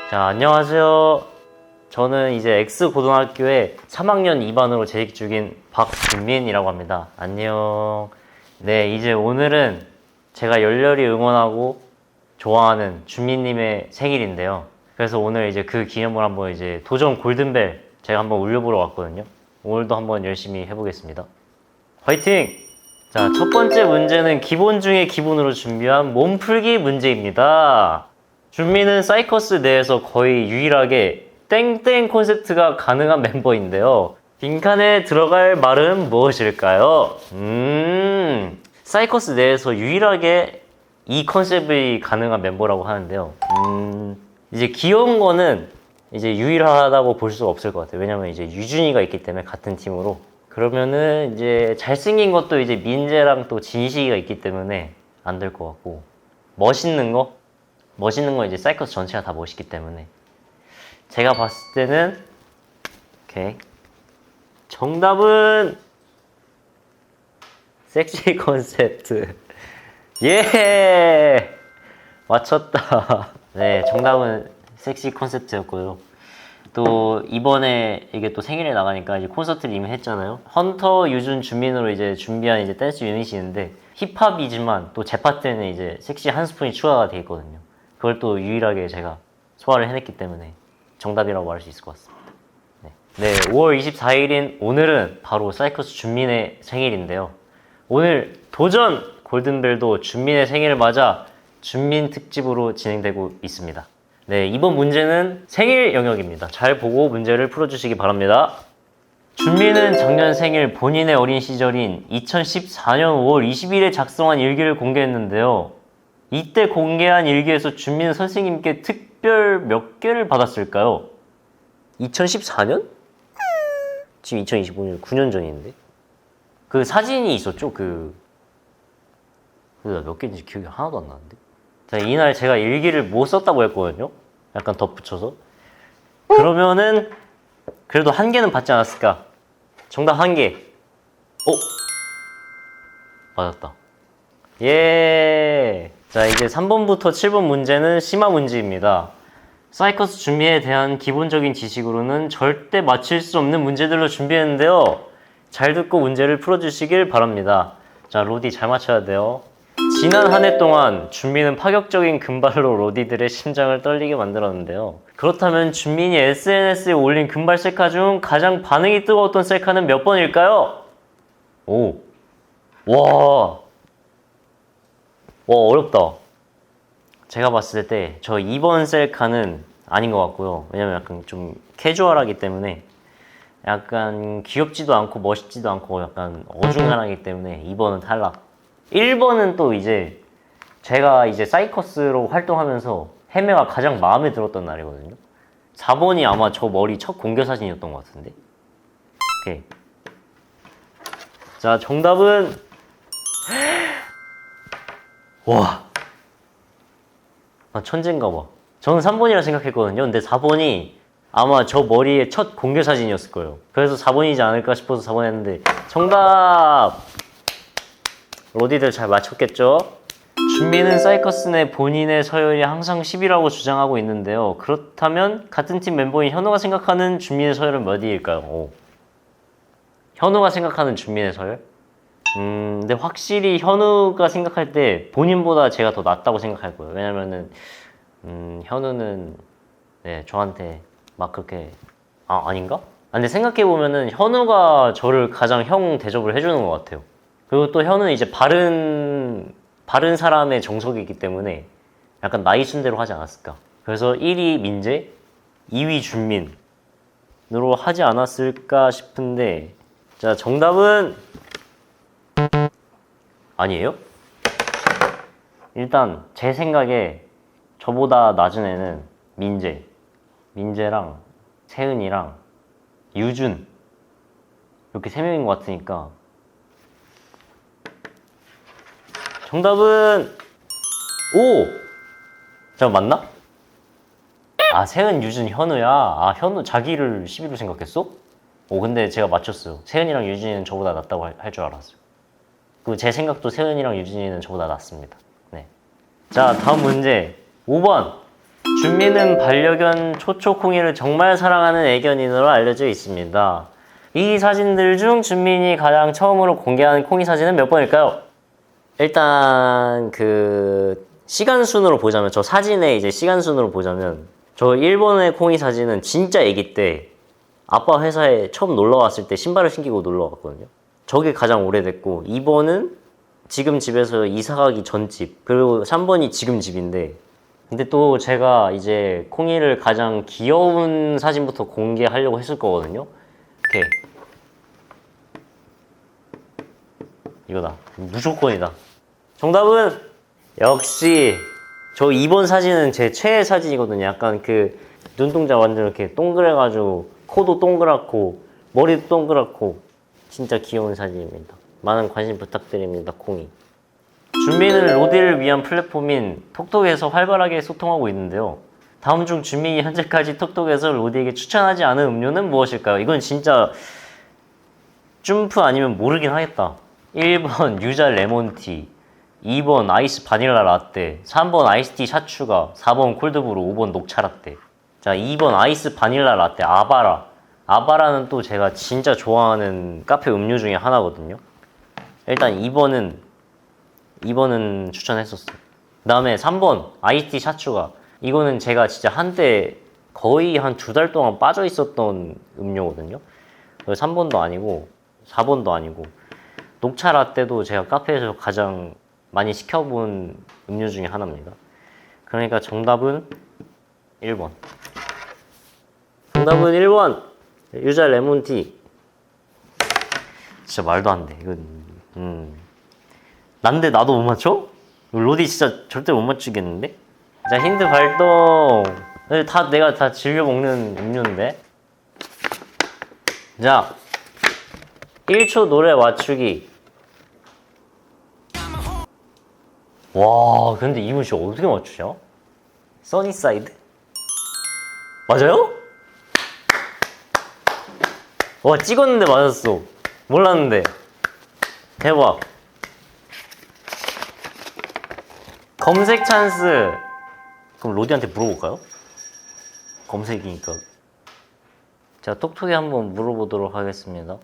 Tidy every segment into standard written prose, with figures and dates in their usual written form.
자, 안녕하세요. 저는 이제 X고등학교에 3학년 2반으로 재직 중인 박준민이라고 합니다. 안녕. 네, 이제 오늘은 제가 열렬히 응원하고 좋아하는 준민님의 생일인데요. 그래서 오늘 이제 그 기념으로 한번 이제 도전 골든벨 제가 한번 울려보러 왔거든요. 오늘도 한번 열심히 해보겠습니다. 화이팅! 자, 첫 번째 문제는 기본 중에 기본으로 준비한 몸풀기 문제입니다. 준민은 사이커스 내에서 거의 유일하게 땡땡 콘셉트가 가능한 멤버인데요. 빈칸에 들어갈 말은 무엇일까요? 사이커스 내에서 유일하게 이 컨셉이 가능한 멤버라고 하는데요. 이제 귀여운 거는 이제 유일하다고 볼 수가 없을 것 같아요. 왜냐면 이제 유준이가 있기 때문에 같은 팀으로. 그러면은 이제 잘생긴 것도 이제 민재랑 또 진식이가 있기 때문에 안 될 것 같고, 멋있는 거 이제 사이커스 전체가 다 멋있기 때문에 제가 봤을 때는 오케이, 정답은 섹시 컨셉트. 예, 맞췄다. 네, 정답은 섹시 컨셉트였고요. 또 이번에 이게 또 생일에 나가니까 이제 콘서트를 이미 했잖아요. 헌터, 유준, 준민으로 이제 준비한 이제 댄스 유닛이 있는데 힙합이지만 또 제 파트에는 이제 섹시 한 스푼이 추가가 돼 있거든요. 그걸 또 유일하게 제가 소화를 해냈기 때문에 정답이라고 말할 수 있을 것 같습니다. 네, 5월 24일인 오늘은 바로 사이커스 준민의 생일인데요. 오늘 도전 골든벨도 준민의 생일을 맞아 준민 특집으로 진행되고 있습니다. 네, 이번 문제는 생일 영역입니다. 잘 보고 문제를 풀어주시기 바랍니다. 준민은 작년 생일 본인의 어린 시절인 2014년 5월 20일에 작성한 일기를 공개했는데요. 이때 공개한 일기에서 준민은 선생님께 특별 몇 개를 받았을까요? 2014년? 지금 2025년 9년 전인데? 그 사진이 있었죠? 몇 개인지 기억이 하나도 안 나는데? 자, 이날 제가 일기를 못 썼다고 했거든요? 약간 덧붙여서. 그러면은 그래도 한 개는 받지 않았을까? 정답 한 개. 맞았다. 예. 자, 이제 3번부터 7번 문제는 심화 문제입니다. 사이커스 준비에 대한 기본적인 지식으로는 절대 맞힐 수 없는 문제들로 준비했는데요. 잘 듣고 문제를 풀어주시길 바랍니다. 자, 로디 잘 맞춰야 돼요. 지난 한 해 동안 준민은 파격적인 금발로 로디들의 심장을 떨리게 만들었는데요. 그렇다면 준민이 SNS에 올린 금발 셀카 중 가장 반응이 뜨거웠던 셀카는 몇 번일까요? 와, 어렵다. 제가 봤을 때 저 2번 셀카는 아닌 것 같고요. 왜냐면 약간 좀 캐주얼하기 때문에 약간 귀엽지도 않고 멋있지도 않고 약간 어중간하기 때문에 2번은 탈락. 1번은 또 이제 제가 이제 사이커스로 활동하면서 헤매가 가장 마음에 들었던 날이거든요. 4번이 아마 저 머리 첫 공개 사진이었던 것 같은데. 오케이. 자, 정답은 와, 천재인가 봐. 저는 3번이라 생각했거든요. 근데 4번이 아마 저 머리의 첫 공개 사진이었을 거예요. 그래서 4번이지 않을까 싶어서 4번 했는데 정답! 로디들 잘 맞췄겠죠? 준민은 사이커스 내 본인의 서열이 항상 10이라고 주장하고 있는데요. 그렇다면 같은 팀 멤버인 현우가 생각하는 준민의 서열은 몇 위일까요? 현우가 생각하는 준민의 서열? 근데 확실히 현우가 생각할 때 본인보다 제가 더 낫다고 생각할 거예요. 왜냐면은 현우는 네, 저한테 막 그렇게 아닌가? 근데 생각해보면은 현우가 저를 가장 형 대접을 해주는 것 같아요. 그리고 또 현우는 이제 바른 사람의 정석이기 때문에 약간 나이 순대로 하지 않았을까. 그래서 1위 민재, 2위 준민으로 하지 않았을까 싶은데, 자, 정답은 아니에요? 일단 제 생각에 저보다 낮은 애는 민재랑 세은이랑 유준 이렇게 3명인 것 같으니까 정답은 잠깐 맞나? 세은, 유준, 현우야. 현우 자기를 10위로 생각했어? 근데 제가 맞췄어요. 세은이랑 유준이는 저보다 낫다고 할 줄 알았어요. 그리고 제 생각도 세은이랑 유준이는 저보다 낫습니다. 네. 자, 다음 문제 5번. 준미는 반려견 초초콩이를 정말 사랑하는 애견인으로 알려져 있습니다. 이 사진들 중 준민이 가장 처음으로 공개한 콩이 사진은 몇 번일까요? 일단 그 시간 순으로 보자면, 저 사진의 이제 시간 순으로 보자면, 저 1번의 콩이 사진은 진짜 아기 때 아빠 회사에 처음 놀러 왔을 때 신발을 신기고 놀러 왔거든요. 저게 가장 오래됐고, 2번은 지금 집에서 이사 가기 전 집, 그리고 3번이 지금 집인데, 근데 또 제가 이제 콩이를 가장 귀여운 사진부터 공개하려고 했을 거거든요. 오케이. 이거다. 무조건이다. 정답은 역시 저 2번 사진은 제 최애 사진이거든요. 약간 그 눈동자 완전 이렇게 동그래가지고 코도 동그랗고 머리도 동그랗고 진짜 귀여운 사진입니다. 많은 관심 부탁드립니다, 콩이. 준민은 로디를 위한 플랫폼인 톡톡에서 활발하게 소통하고 있는데요. 다음 중 준민이 현재까지 톡톡에서 로디에게 추천하지 않은 음료는 무엇일까요? 이건 진짜 쭌프 아니면 모르긴 하겠다. 1번 유자 레몬티, 2번 아이스 바닐라 라떼, 3번 아이스티 샷 추가, 4번 콜드브루, 5번 녹차 라떼. 자, 2번 아이스 바닐라 라떼, 아바라. 아바라는 또 제가 진짜 좋아하는 카페 음료 중에 하나거든요. 일단 2번은 추천했었어. 그 다음에 3번 아이스티 샷 추가. 이거는 제가 진짜 한때 거의 한 2달 동안 빠져 있었던 음료거든요. 3번도 아니고 4번도 아니고, 녹차 라떼도 제가 카페에서 가장 많이 시켜본 음료 중에 하나입니다. 그러니까 정답은 1번. 정답은 1번! 유자 레몬티. 진짜 말도 안 돼. 이건, 난데 나도 못 맞춰? 로디 진짜 절대 못 맞추겠는데? 자, 힌트 발동. 내가 다 즐겨 먹는 음료인데. 자, 1초 노래 맞추기. 와, 근데 이분 진짜 어떻게 맞추냐? 써니사이드? 맞아요? 와, 찍었는데 맞았어. 몰랐는데. 대박. 검색 찬스. 그럼 로디한테 물어볼까요? 검색이니까. 자, 톡톡에 한번 물어보도록 하겠습니다.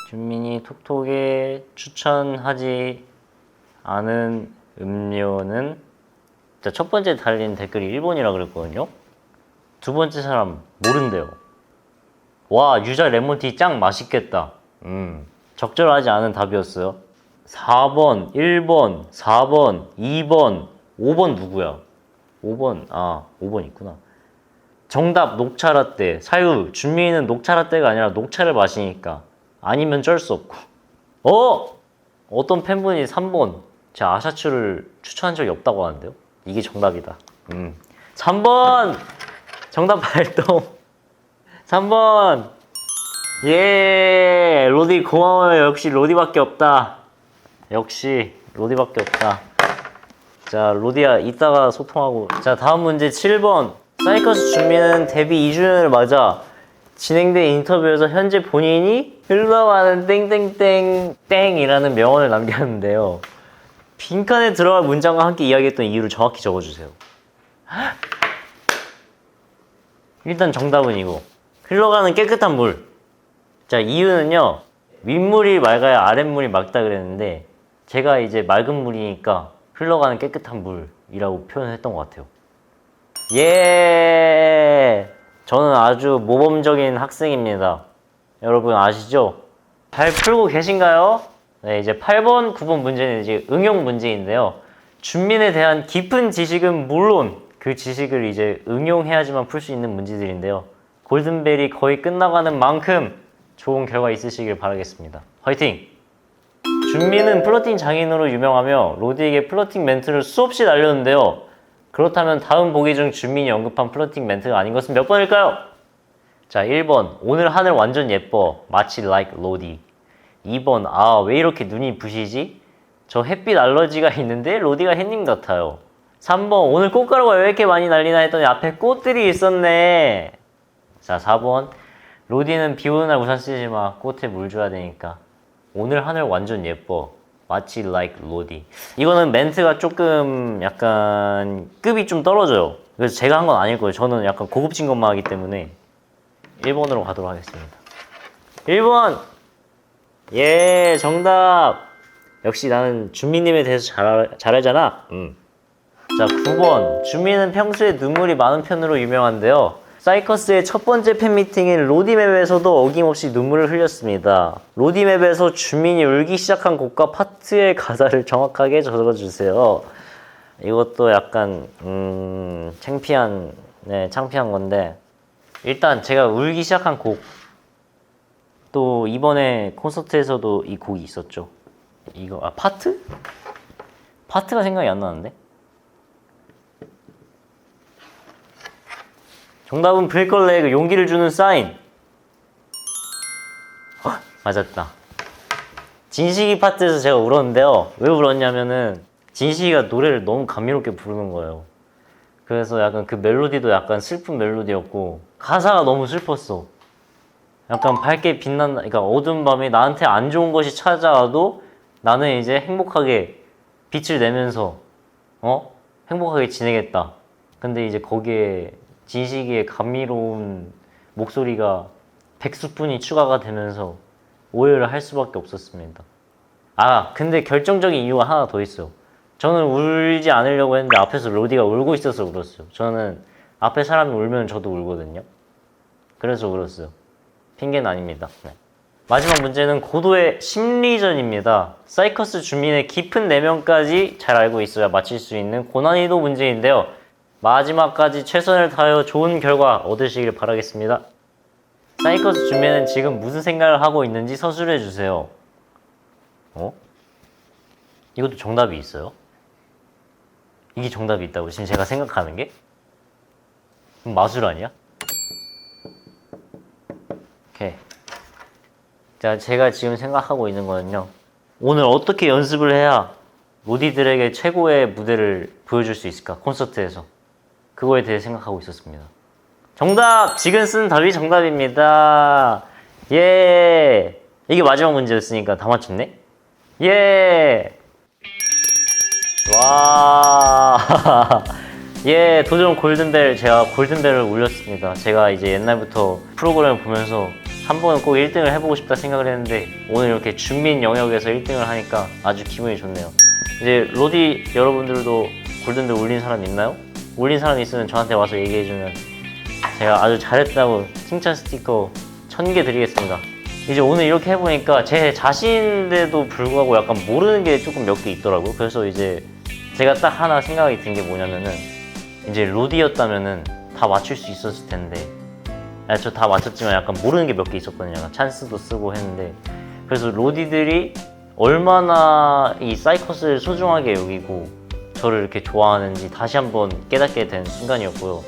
준민이 톡톡에 추천하지 않은 음료는, 자, 첫 번째 달린 댓글이 1번이라 그랬거든요. 두 번째 사람 모른대요. 와, 유자 레몬티 짱 맛있겠다. 적절하지 않은 답이었어요. 4번, 1번, 4번, 2번, 5번 누구야? 5번, 5번 있구나. 정답 녹차 라떼. 사유, 준민이는 녹차 라떼가 아니라 녹차를 마시니까. 아니면 쩔 수 없고. 어떤 팬분이 3번, 제 아샤추를 추천한 적이 없다고 하는데요. 이게 정답이다. 3번! 정답 발동. 3번! 예! 로디 고마워요. 역시 로디밖에 없다. 역시 로디밖에 없다. 자, 로디야, 이따가 소통하고. 자, 다음 문제 7번. 사이커스 준비는 데뷔 2주년을 맞아 진행된 인터뷰에서 현재 본인이 흘러가는 땡땡땡 땡이라는 명언을 남겼는데요. 빈칸에 들어갈 문장과 함께 이야기했던 이유를 정확히 적어주세요. 일단 정답은 이거. 흘러가는 깨끗한 물. 자, 이유는요. 윗물이 맑아야 아랫물이 맑다 그랬는데 제가 이제 맑은 물이니까 흘러가는 깨끗한 물이라고 표현했던 것 같아요. 예! 저는 아주 모범적인 학생입니다. 여러분 아시죠? 잘 풀고 계신가요? 네, 이제 8번, 9번 문제는 이제 응용 문제인데요. 준민에 대한 깊은 지식은 물론 그 지식을 이제 응용해야지만 풀 수 있는 문제들인데요. 골든벨이 거의 끝나가는 만큼 좋은 결과 있으시길 바라겠습니다. 화이팅! 준민은 플러팅 장인으로 유명하며 로디에게 플러팅 멘트를 수없이 날렸는데요. 그렇다면 다음 보기 중 준민이 언급한 플러팅 멘트가 아닌 것은 몇 번일까요? 자, 1번 오늘 하늘 완전 예뻐 마치 like 로디. 2번 왜 이렇게 눈이 부시지? 저 햇빛 알러지가 있는데 로디가 햇님 같아요. 3번 오늘 꽃가루가 왜 이렇게 많이 날리나 했더니 앞에 꽃들이 있었네. 자, 4번 로디는 비 오는 날 우산 쓰지 마. 꽃에 물 줘야 되니까. 오늘 하늘 완전 예뻐 마치 like 로디. 이거는 멘트가 조금 약간 급이 좀 떨어져요. 그래서 제가 한 건 아닐 거예요. 저는 약간 고급진 것만 하기 때문에 1번으로 가도록 하겠습니다. 1번! 예, 정답! 역시 나는 준미님에 대해서 잘 알잖아. 자, 9번. 준미는 평소에 눈물이 많은 편으로 유명한데요. 사이커스의 첫 번째 팬미팅인 로디맵에서도 어김없이 눈물을 흘렸습니다. 로디맵에서 준민이 울기 시작한 곡과 파트의 가사를 정확하게 적어주세요. 이것도 약간 창피한 건데, 일단 제가 울기 시작한 곡, 또 이번에 콘서트에서도 이 곡이 있었죠. 이거 파트? 파트가 생각이 안 나는데? 정답은 브레이컬레의 그 용기를 주는 사인. 맞았다. 진식이 파트에서 제가 울었는데요. 왜 울었냐면은 진식이가 노래를 너무 감미롭게 부르는 거예요. 그래서 약간 그 멜로디도 약간 슬픈 멜로디였고 가사가 너무 슬펐어. 약간 밝게 빛난다. 그러니까 어두운 밤에 나한테 안 좋은 것이 찾아와도 나는 이제 행복하게 빛을 내면서 행복하게 지내겠다. 근데 이제 거기에 진식이의 감미로운 목소리가 100수뿐이 추가가 되면서 오해를 할 수밖에 없었습니다. 근데 결정적인 이유가 하나 더 있어요. 저는 울지 않으려고 했는데 앞에서 로디가 울고 있어서 울었어요. 저는 앞에 사람이 울면 저도 울거든요. 그래서 울었어요. 핑계는 아닙니다. 네. 마지막 문제는 고도의 심리전입니다. 사이커스 주민의 깊은 내면까지 잘 알고 있어야 맞힐 수 있는 고난이도 문제인데요. 마지막까지 최선을 다하여 좋은 결과 얻으시길 바라겠습니다. 사이커스 주민은 지금 무슨 생각을 하고 있는지 서술해 주세요. 이것도 정답이 있어요? 이게 정답이 있다고 지금 제가 생각하는 게? 마술 아니야? 오케이. 자, 제가 지금 생각하고 있는 거는요. 오늘 어떻게 연습을 해야 로디들에게 최고의 무대를 보여줄 수 있을까? 콘서트에서. 그거에 대해 생각하고 있었습니다. 정답! 지금 쓴 답이 정답입니다. 예! 이게 마지막 문제였으니까 다 맞췄네? 예! 와! 예, 도전 골든벨. 제가 골든벨을 울렸습니다. 제가 이제 옛날부터 프로그램을 보면서 한 번은 꼭 1등을 해보고 싶다 생각을 했는데 오늘 이렇게 준민 영역에서 1등을 하니까 아주 기분이 좋네요. 이제 로디 여러분들도 골든벨 울린 사람 있나요? 울린 사람 있으면 저한테 와서 얘기해주면 제가 아주 잘했다고 칭찬 스티커 1000개 드리겠습니다. 이제 오늘 이렇게 해보니까 제 자신인데도 불구하고 약간 모르는 게 조금 몇 개 있더라고요. 그래서 이제 제가 딱 하나 생각이 든 게 뭐냐면은 이제 로디였다면은 다 맞출 수 있었을 텐데 저 다 맞췄지만 약간 모르는 게 몇 개 있었거든요. 약간 찬스도 쓰고 했는데 그래서 로디들이 얼마나 이 사이커스를 소중하게 여기고 저를 이렇게 좋아하는지 다시 한번 깨닫게 된 순간이었고요.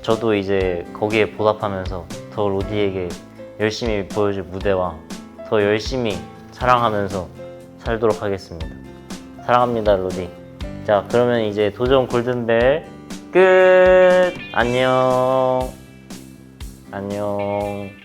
저도 이제 거기에 보답하면서 더 로디에게 열심히 보여줄 무대와 더 열심히 사랑하면서 살도록 하겠습니다. 사랑합니다, 로디. 자, 그러면 이제 도전 골든벨 끝! 안녕. 안녕.